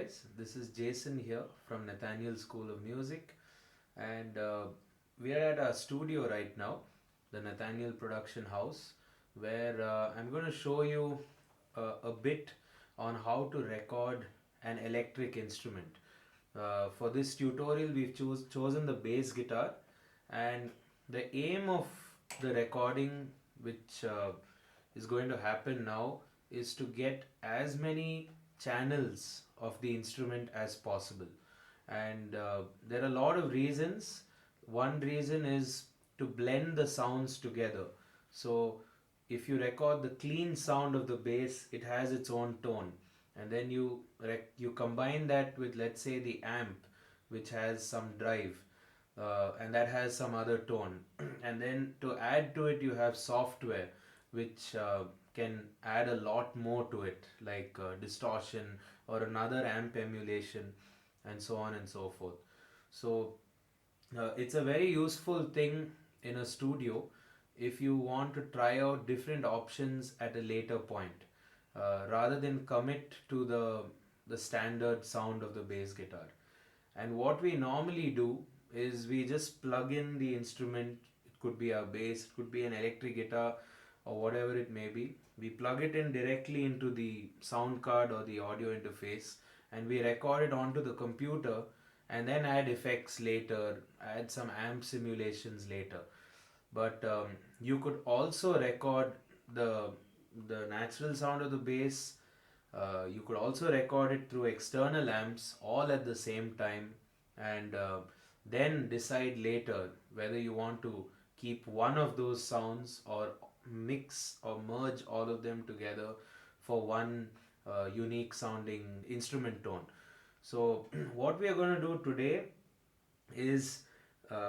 guys. This is Jason here from Nathaniel School of Music, and we are at our studio right now, the Nathaniel Production House, where I'm going to show you a bit on how to record an electric instrument. For this tutorial, we've chosen the bass guitar, and the aim of the recording, which is going to happen now, is to get as many channels of the instrument as possible. And there are a lot of reasons. One reason is to blend the sounds together. So if you record the clean sound of the bass, it has its own tone, and then you combine that with, let's say, the amp, which has some drive, and that has some other tone, and then to add to it you have software which can add a lot more to it, like distortion or another amp emulation, and so on and so forth. So it's a very useful thing in a studio if you want to try out different options at a later point, rather than commit to the standard sound of the bass guitar. And what we normally do is we just plug in the instrument. It could be a bass, it could be an electric guitar, or whatever it may be. We plug it in directly into the sound card or the audio interface, and we record it onto the computer, and then add effects later, add some amp simulations later. But you could also record the the natural sound of the bass. You could also record it through external amps all at the same time, and then decide later whether you want to keep one of those sounds or mix or merge all of them together for one unique sounding instrument tone. So, what we are going to do today is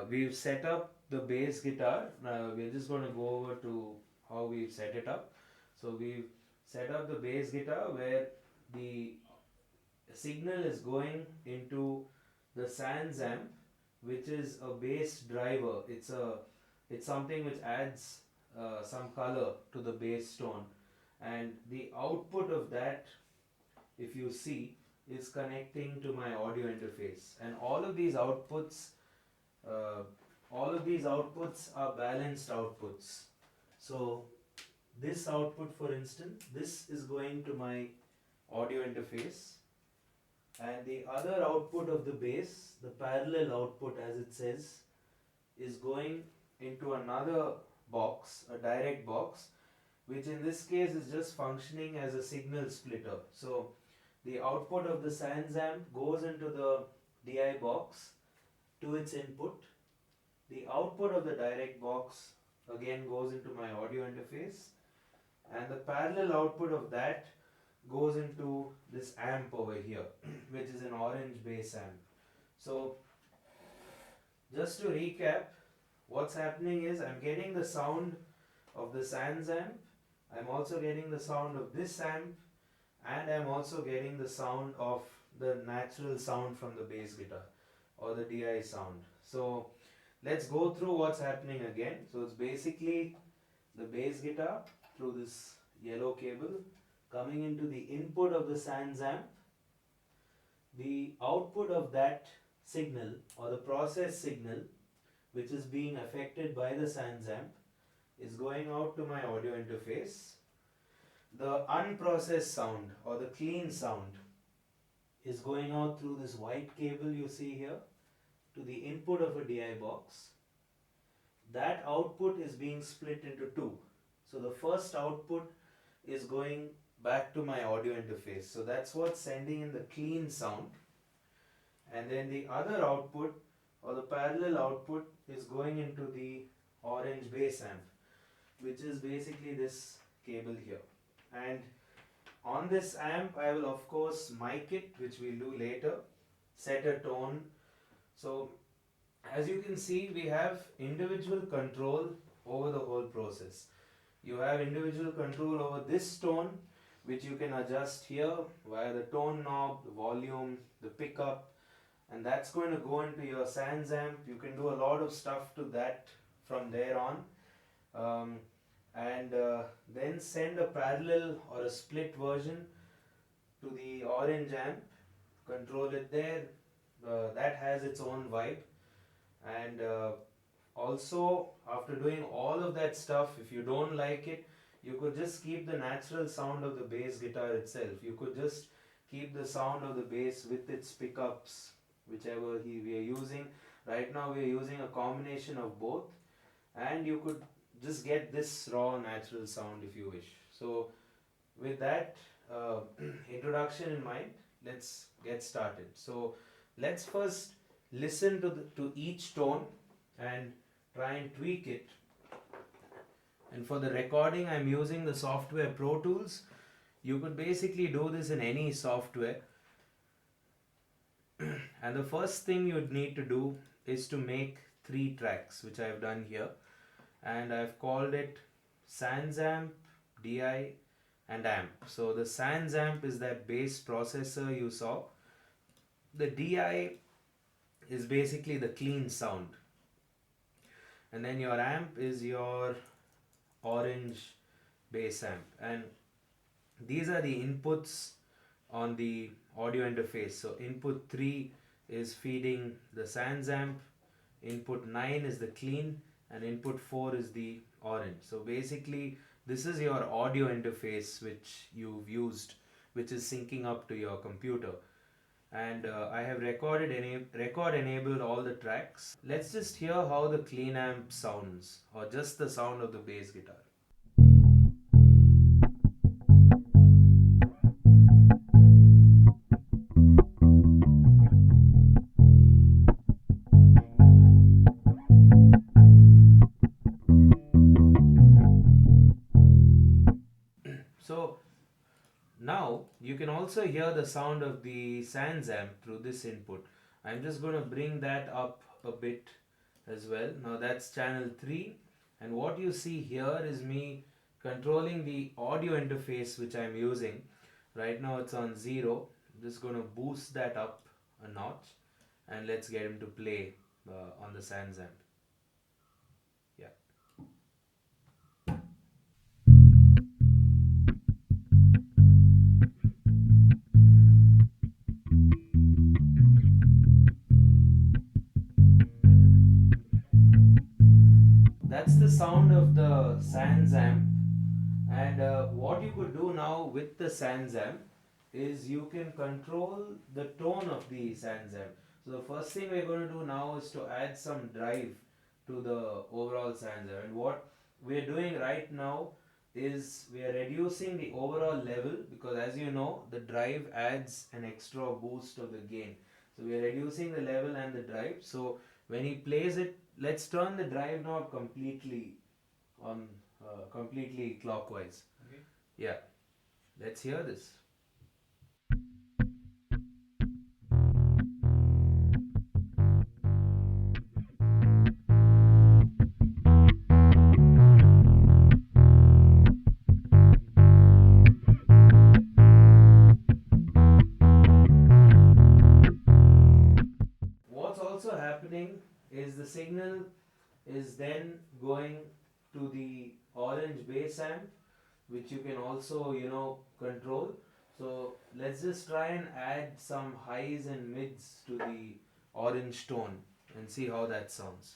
we've set up the bass guitar. We're just going to go over to how we've set it up. So, we've set up the bass guitar where the signal is going into the SansAmp, which is a bass driver. It's something which adds some color to the bass tone, and the output of that, if you see, is connecting to my audio interface. And uh, all of these outputs are balanced outputs. So this output, for instance, this is going to my audio interface, and the other output of the bass, the parallel output as it says, is going into another box, a direct box, which in this case is just functioning as a signal splitter. So the output of the SansAmp goes into the DI box to its input. The output of the direct box again goes into my audio interface, and the parallel output of that goes into this amp over here, which is an orange bass amp. So just to recap, what's happening is I'm getting the sound of the SansAmp, I'm also getting the sound of this amp, and I'm also getting the sound of the natural sound from the bass guitar or the DI sound. So let's go through what's happening again. So it's basically the bass guitar through this yellow cable coming into the input of the SansAmp. The output of that signal or the process signal, which is being affected by the SansAmp, is going out to my audio interface. The unprocessed sound or the clean sound is going out through this white cable you see here to the input of a DI box. That output is being split into two. So the first output is going back to my audio interface. So that's what's sending in the clean sound. And then the other output or the parallel output is going into the orange bass amp, which is basically this cable here. And on this amp I will of course mic it, which we'll do later, set a tone. So as you can see, we have individual control over the whole process. You have individual control over this tone, which you can adjust here via the tone knob, the volume, the pickup, and that's going to go into your SansAmp. You can do a lot of stuff to that from there on. And then send a parallel or a split version to the orange amp, control it there. That has its own vibe. And also, after doing all of that stuff, if you don't like it, you could just keep the natural sound of the bass guitar itself. You could just keep the sound of the bass with its pickups, whichever we are using. Right now we are using a combination of both, and you could just get this raw natural sound if you wish. So with that introduction in mind, let's get started. So let's first listen to each tone and try and tweak it. And for the recording, I'm using the software Pro Tools. You could basically do this in any software. And the first thing you'd need to do is to make 3 tracks, which I've done here. And I've called it SansAmp, DI, and amp. So the SansAmp is that bass processor you saw. The DI is basically the clean sound. And then your amp is your orange bass amp. And these are the inputs on the audio interface. So input 3 is feeding the SansAmp, input 9 is the clean, and input 4 is the orange. So basically this is your audio interface which you've used, which is syncing up to your computer. And I have record enabled all the tracks. Let's just hear how the clean amp sounds, or just the sound of the bass guitar. So now you can also hear the sound of the SansAmp through this input. I'm just going to bring that up a bit as well. Now that's channel 3, and what you see here is me controlling the audio interface which I'm using. Right now it's on 0. I'm just going to boost that up a notch, and let's get him to play on the SansAmp. Yeah. That's the sound of the SansAmp. And what you could do now with the SansAmp is you can control the tone of the SansAmp. So the first thing we're going to do now is to add some drive to the overall SansAmp. And what we're doing right now is we are reducing the overall level, because as you know, the drive adds an extra boost of the gain. So we are reducing the level and the drive. So when he plays it, let's turn the drive knob on completely clockwise. Okay. Yeah, let's hear this. What's also happening is the signal is then going to the orange bass amp, which you can also control. So let's just try and add some highs and mids to the orange tone and see how that sounds.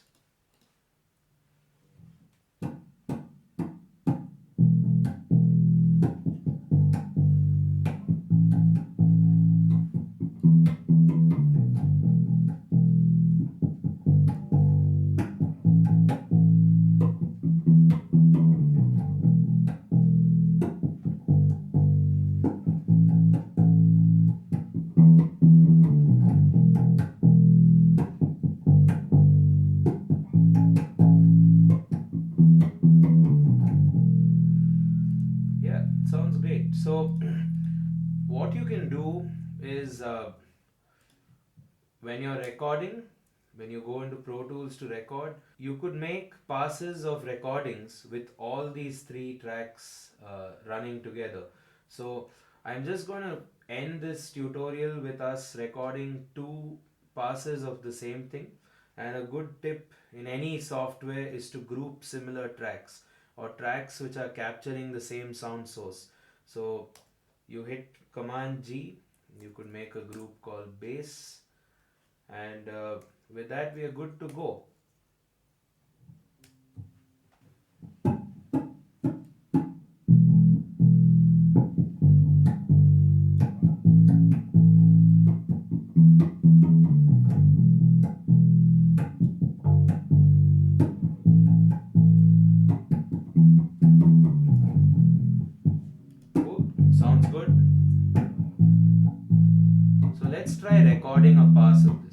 Yeah, sounds great. So what you can do is when you're recording, when you go into Pro Tools to record, you could make passes of recordings with all these 3 tracks running together. So I'm just going to end this tutorial with us recording 2 passes of the same thing. And a good tip in any software is to group similar tracks, or tracks which are capturing the same sound source. So you hit Command G, You could make a group called bass, and with that we are good to go. Oh, sounds good. So let's try recording a pass of this.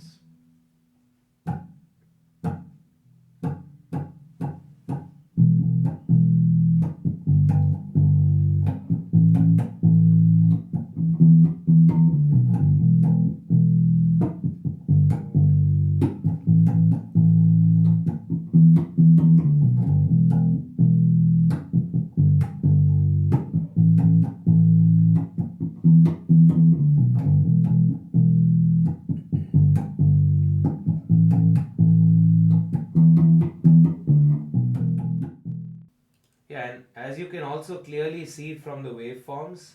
Yeah, and as you can also clearly see from the waveforms,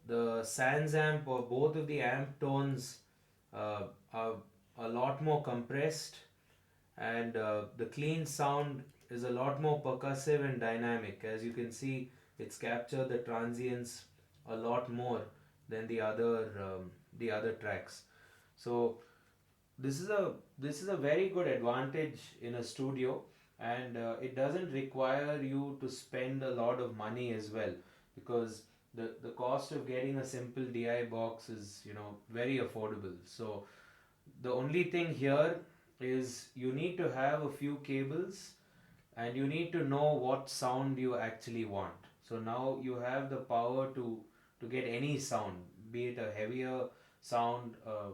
the SansAmp or both of the amp tones are a lot more compressed, and the clean sound is a lot more percussive and dynamic. As you can see, it's captured the transients a lot more than the other tracks. So this is a very good advantage in a studio, and it doesn't require you to spend a lot of money as well, because the cost of getting a simple DI box is, you know, very affordable. So the only thing here is you need to have a few cables, and you need to know what sound you actually want. So now you have the power to get any sound, be it a heavier sound, a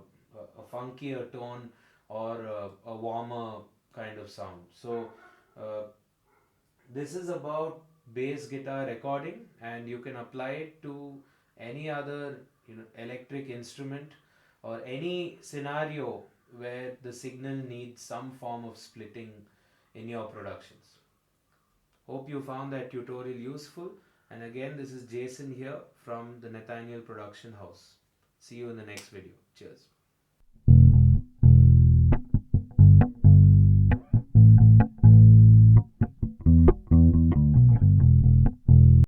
funkier tone, or a warmer kind of sound. So uh, this is about bass guitar recording, and you can apply it to any other, you know, electric instrument, or any scenario where the signal needs some form of splitting in your productions. Hope you found that tutorial useful, and again, this is Jason here from the Nathaniel Production House. See you in the next video. Cheers.